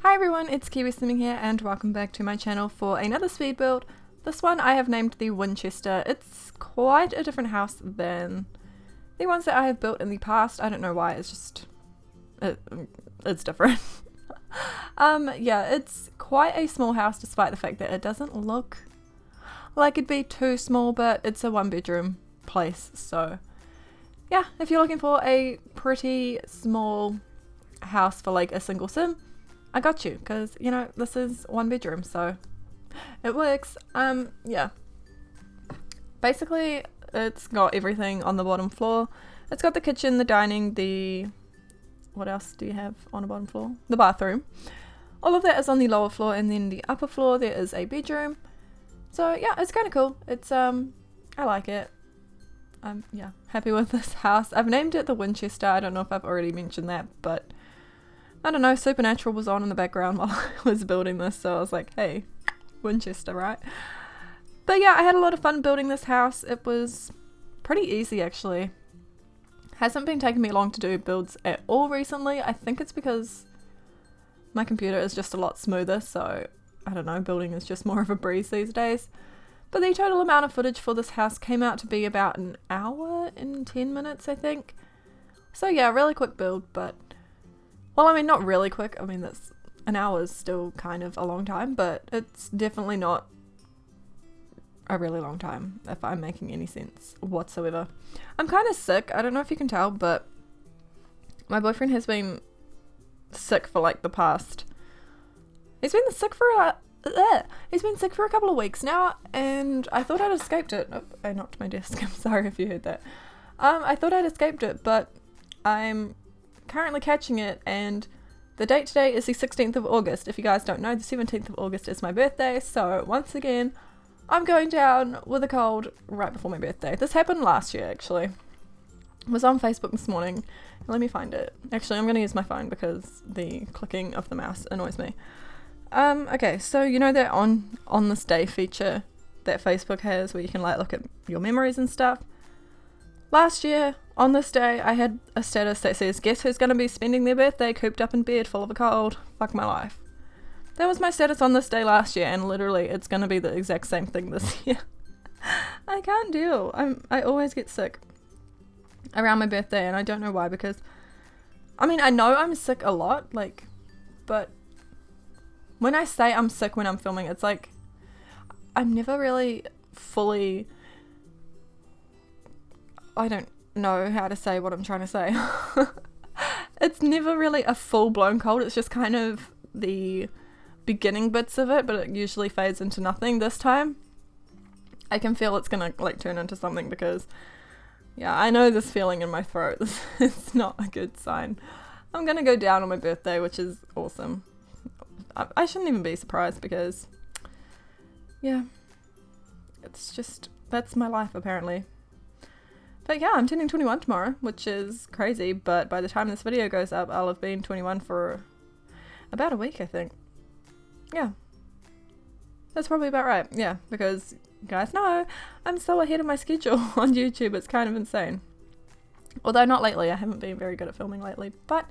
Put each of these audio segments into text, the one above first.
Hi everyone, it's Kiwi Swimming here and welcome back to my channel for another speed build. This one I have named the Winchester. It's quite a different house than the ones that I have built in the past. I don't know why, it's just, it's different. Yeah, it's quite a small house despite the fact that it doesn't look like it'd be too small, but it's a 1-bedroom place. So yeah, if you're looking for a pretty small house for like a single sim, I got you, because you know this is 1 bedroom, so it works. Yeah, basically it's got everything on the bottom floor. It's got the kitchen, the dining, the, what else do you have on the bottom floor? The bathroom. All of that is on the lower floor, and then the upper floor there is a bedroom. So yeah, it's kind of cool. It's I like it. I'm happy with this house. I've named it the Winchester. I don't know if I've already mentioned that, but I don't know, Supernatural was on in the background while I was building this, so I was like, hey, Winchester, right? But yeah, I had a lot of fun building this house. It was pretty easy actually. Hasn't been taking me long to do builds at all recently. I think it's because my computer is just a lot smoother, so I don't know, building is just more of a breeze these days. But the total amount of footage for this house came out to be about an hour and 10 minutes, I think. So yeah, really quick build, but well, I mean, not really quick. I mean, that's an hour is still kind of a long time, but it's definitely not a really long time, if I'm making any sense whatsoever. I'm kind of sick. I don't know if you can tell, but my boyfriend has been sick for like the past... He's been sick for a couple of weeks now, and I thought I'd escaped it. Oh, I knocked my desk. I'm sorry if you heard that. I thought I'd escaped it, but I'm currently catching it, and the date today is the 16th of August. If you guys don't know, the 17th of August is my birthday, so once again I'm going down with a cold right before my birthday. This happened last year actually. I was on Facebook this morning. Let me find it. Actually, I'm going to use my phone because the clicking of the mouse annoys me. Okay, so you know that on this day feature that Facebook has where you can like look at your memories and stuff? Last year, on this day, I had a status that says, guess who's going to be spending their birthday cooped up in bed full of a cold? Fuck my life. That was my status on this day last year, and literally it's going to be the exact same thing this year. I can't deal. I always get sick around my birthday, and I don't know why, because I mean, I know I'm sick a lot, like, but when I say I'm sick when I'm filming, it's like I'm never really fully... I don't know how to say what I'm trying to say. It's never really a full-blown cold. It's just kind of the beginning bits of it, but it usually fades into nothing. This time I can feel it's gonna like turn into something, because yeah, I know this feeling in my throat. It's not a good sign. I'm gonna go down on my birthday, which is awesome. I shouldn't even be surprised, because yeah, it's just, that's my life apparently. But yeah, I'm turning 21 tomorrow, which is crazy, but by the time this video goes up, I'll have been 21 for about a week, I think. Yeah. That's probably about right, yeah, because you guys know I'm so ahead of my schedule on YouTube, it's kind of insane. Although not lately, I haven't been very good at filming lately, but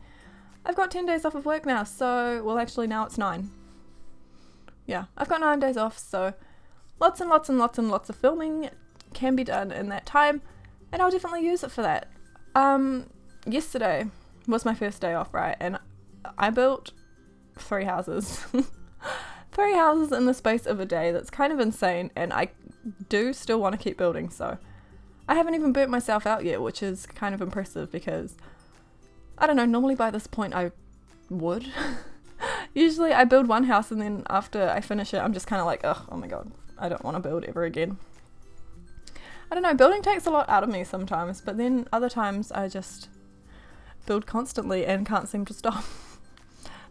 I've got 10 days off of work now, so, well actually now it's 9. Yeah, I've got 9 days off, so lots and lots and lots and lots of filming can be done in that time. And I'll definitely use it for that. Yesterday was my first day off, right? And I built 3 houses. 3 houses in the space of a day. That's kind of insane. And I do still want to keep building. So I haven't even burnt myself out yet, which is kind of impressive, because I don't know, normally by this point I would. Usually I build one house and then after I finish it, I'm just kind of like, ugh, oh my god, I don't want to build ever again. I don't know, building takes a lot out of me sometimes, but then other times I just build constantly and can't seem to stop.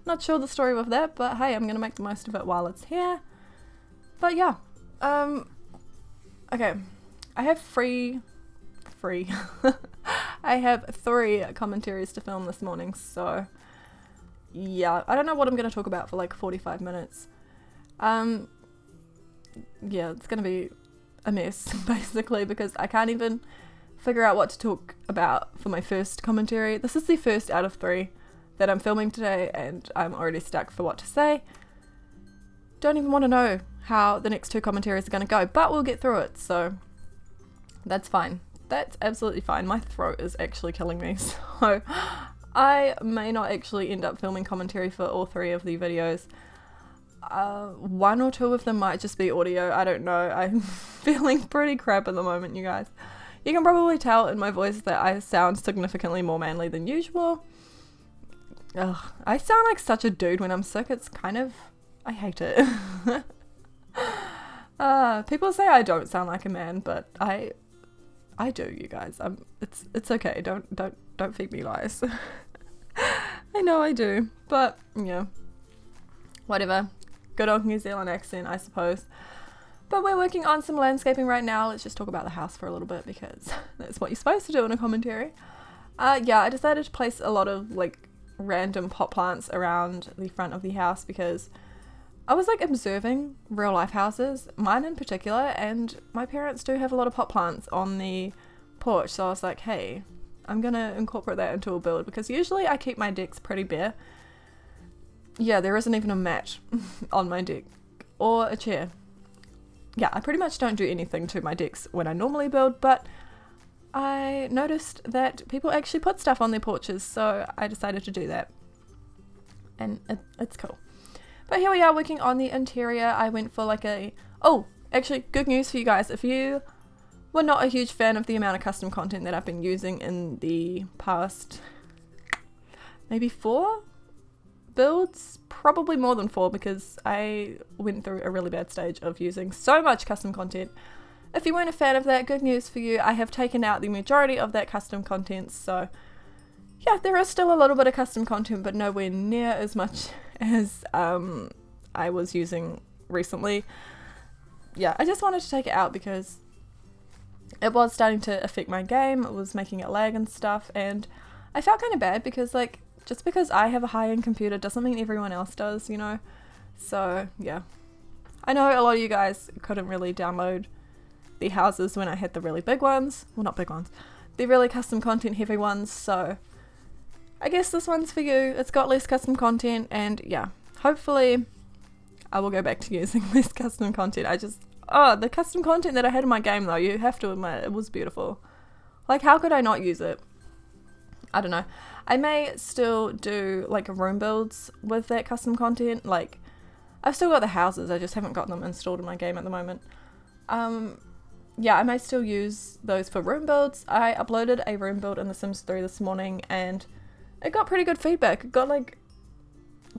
Not sure the story with that, but hey, I'm going to make the most of it while it's here. But yeah, okay, I have I have 3 commentaries to film this morning, so yeah, I don't know what I'm going to talk about for like 45 minutes. Yeah, it's going to be a mess basically, because I can't even figure out what to talk about for my first commentary. This is the first out of 3 that I'm filming today and I'm already stuck for what to say. Don't even want to know how the next 2 commentaries are going to go, but we'll get through it, so that's fine. That's absolutely fine. My throat is actually killing me, so I may not actually end up filming commentary for all 3 of the videos. 1 or 2 of them might just be audio, I don't know. I'm feeling pretty crap at the moment, you guys. You can probably tell in my voice that I sound significantly more manly than usual. Ugh, I sound like such a dude when I'm sick. It's kind of... I hate it. People say I don't sound like a man, but I do, you guys. It's okay. Don't feed me lies. I know I do, but yeah, whatever. Good old New Zealand accent, I suppose. But we're working on some landscaping right now. Let's just talk about the house for a little bit because that's what you're supposed to do in a commentary. Yeah, I decided to place a lot of like random pot plants around the front of the house because I was like observing real life houses, mine in particular, and my parents do have a lot of pot plants on the porch. So I was like, hey, I'm gonna incorporate that into a build because usually I keep my decks pretty bare. Yeah, there isn't even a mat on my deck or a chair. Yeah, I pretty much don't do anything to my decks when I normally build, but I noticed that people actually put stuff on their porches, so I decided to do that. And it's cool. But here we are working on the interior. I went for like a... Oh, actually, good news for you guys. If you were not a huge fan of the amount of custom content that I've been using in the past maybe 4 builds, probably more than 4 because I went through a really bad stage of using so much custom content. If you weren't a fan of that, good news for you. I have taken out the majority of that custom content, so yeah, there is still a little bit of custom content, but nowhere near as much as I was using recently. Yeah, I just wanted to take it out because it was starting to affect my game. It was making it lag and stuff, and I felt kind of bad because like just because I have a high-end computer doesn't mean everyone else does, you know? So yeah, I know a lot of you guys couldn't really download the houses when I had the really big ones. Well, not big ones. The really custom content heavy ones, so I guess this one's for you. It's got less custom content, and yeah, hopefully I will go back to using less custom content. The custom content that I had in my game though, you have to admit, it was beautiful. Like, how could I not use it? I don't know. I may still do like room builds with that custom content. Like, I've still got the houses, I just haven't got them installed in my game at the moment. Yeah, I may still use those for room builds. I uploaded a room build in The Sims 3 this morning and it got pretty good feedback. It got like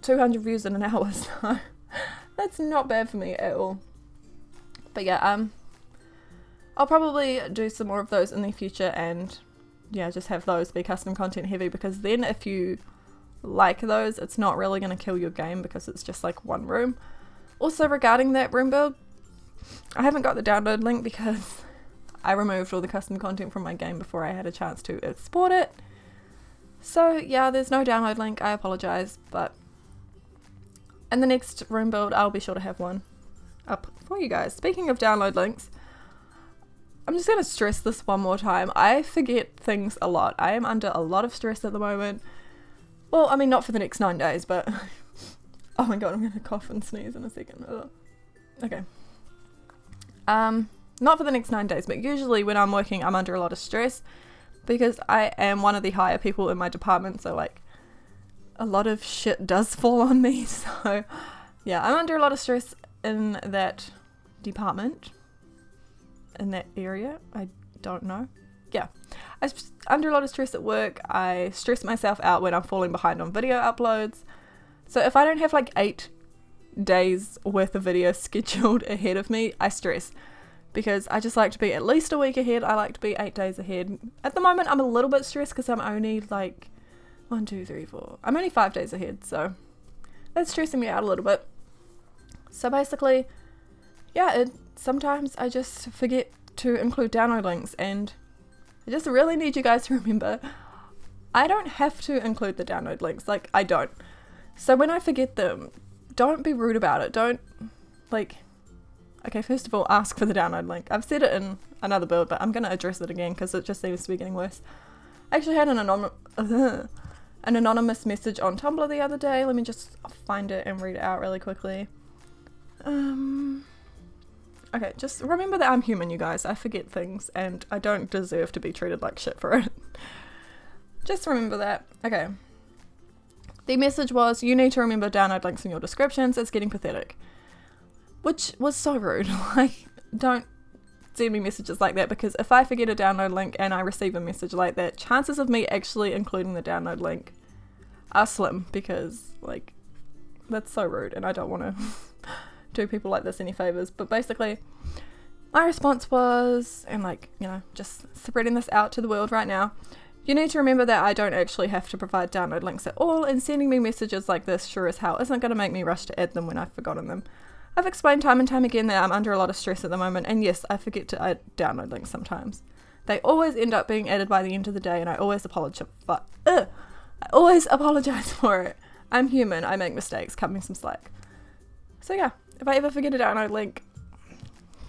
200 views in an hour, so that's not bad for me at all. But yeah, I'll probably do some more of those in the future and yeah, just have those be custom content heavy because then if you like those, it's not really going to kill your game because it's just like one room. Also, regarding that room build, I haven't got the download link because I removed all the custom content from my game before I had a chance to export it. So yeah, there's no download link, I apologize, but in the next room build I'll be sure to have one up for you guys. Speaking of download links, I'm just going to stress this one more time. I forget things a lot. I am under a lot of stress at the moment. Well, I mean, not for the next 9 days, but oh my god, I'm going to cough and sneeze in a second. Ugh. Okay. Not for the next 9 days, but usually when I'm working, I'm under a lot of stress because I am one of the higher people in my department, so like a lot of shit does fall on me. So yeah, I'm under a lot of stress in that department, in that area. I don't know. Yeah, I'm under a lot of stress at work. I stress myself out when I'm falling behind on video uploads. So if I don't have like 8 days worth of video scheduled ahead of me, I stress because I just like to be at least a week ahead. I like to be 8 days ahead. At the moment I'm a little bit stressed because I'm only like 1, 2, 3, 4. I'm only 5 days ahead, so that's stressing me out a little bit. So basically, yeah, sometimes I just forget to include download links, and I just really need you guys to remember I don't have to include the download links. Like, I don't. So when I forget them, don't be rude about it. Don't, like, okay, first of all, ask for the download link. I've said it in another build, but I'm going to address it again because it just seems to be getting worse. I actually had an an anonymous message on Tumblr the other day. Let me just find it and read it out really quickly. Okay, just remember that I'm human, you guys. I forget things and I don't deserve to be treated like shit for it. Just remember that. Okay. The message was, you need to remember download links in your descriptions. It's getting pathetic. Which was so rude. Like, don't send me messages like that, because if I forget a download link and I receive a message like that, chances of me actually including the download link are slim, because, like, that's so rude and I don't want to do people like this any favors. But basically, my response was, and like, you know, just spreading this out to the world right now, you need to remember that I don't actually have to provide download links at all, and sending me messages like this sure as hell isn't going to make me rush to add them when I've forgotten them. I've explained time and time again that I'm under a lot of stress at the moment, and yes, I forget to add download links sometimes. They always end up being added by the end of the day, and I always apologize for it. I'm human, I make mistakes, cut me some slack. So yeah, if I ever forget a download link,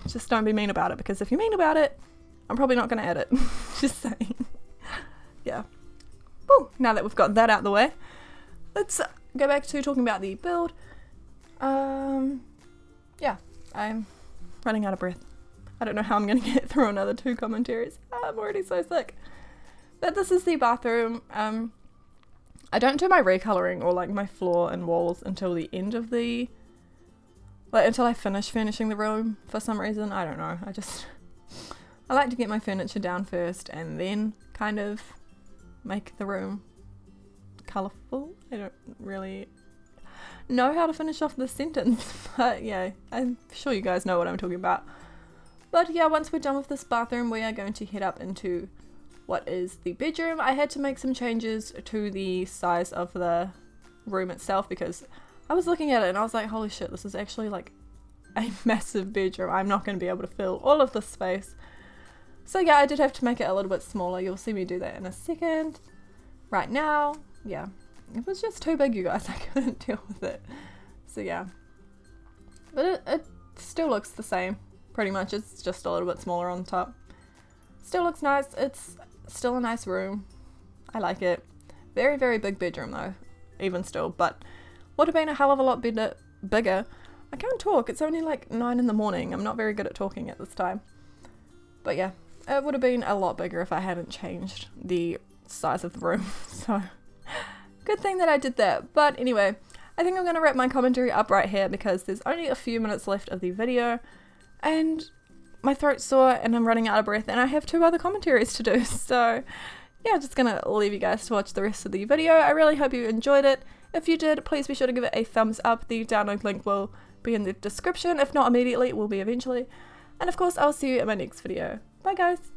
just don't be mean about it, because if you're mean about it, I'm probably not going to add it. Just saying. Yeah. Woo, now that we've got that out of the way, let's go back to talking about the build. Yeah, I'm running out of breath. I don't know how I'm going to get through another 2 commentaries. I'm already so sick. But this is the bathroom. I don't do my recoloring or like my floor and walls until the end of the, like, until I finish furnishing the room for some reason. I don't know. I like to get my furniture down first and then kind of make the room colourful. I don't really know how to finish off this sentence, but yeah, I'm sure you guys know what I'm talking about. But yeah, once we're done with this bathroom, we are going to head up into what is the bedroom. I had to make some changes to the size of the room itself, because I was looking at it and I was like, holy shit, this is actually like a massive bedroom. I'm not going to be able to fill all of this space. So yeah, I did have to make it a little bit smaller. You'll see me do that in a second. Right now, yeah, it was just too big, you guys. I couldn't deal with it. So yeah, but it still looks the same pretty much. It's just a little bit smaller on the top. Still looks nice. It's still a nice room. I like it. Very, very big bedroom though, even still, but would have been a hell of a lot bigger. I can't talk. It's only like 9 in the morning. I'm not very good at talking at this time. But yeah, it would have been a lot bigger if I hadn't changed the size of the room. So good thing that I did that. But anyway, I think I'm going to wrap my commentary up right here, because there's only a few minutes left of the video and my throat's sore and I'm running out of breath and I have 2 other commentaries to do. So yeah, I'm just going to leave you guys to watch the rest of the video. I really hope you enjoyed it. If you did, please be sure to give it a thumbs up. The download link will be in the description. If not immediately, it will be eventually. And of course, I'll see you in my next video. Bye guys!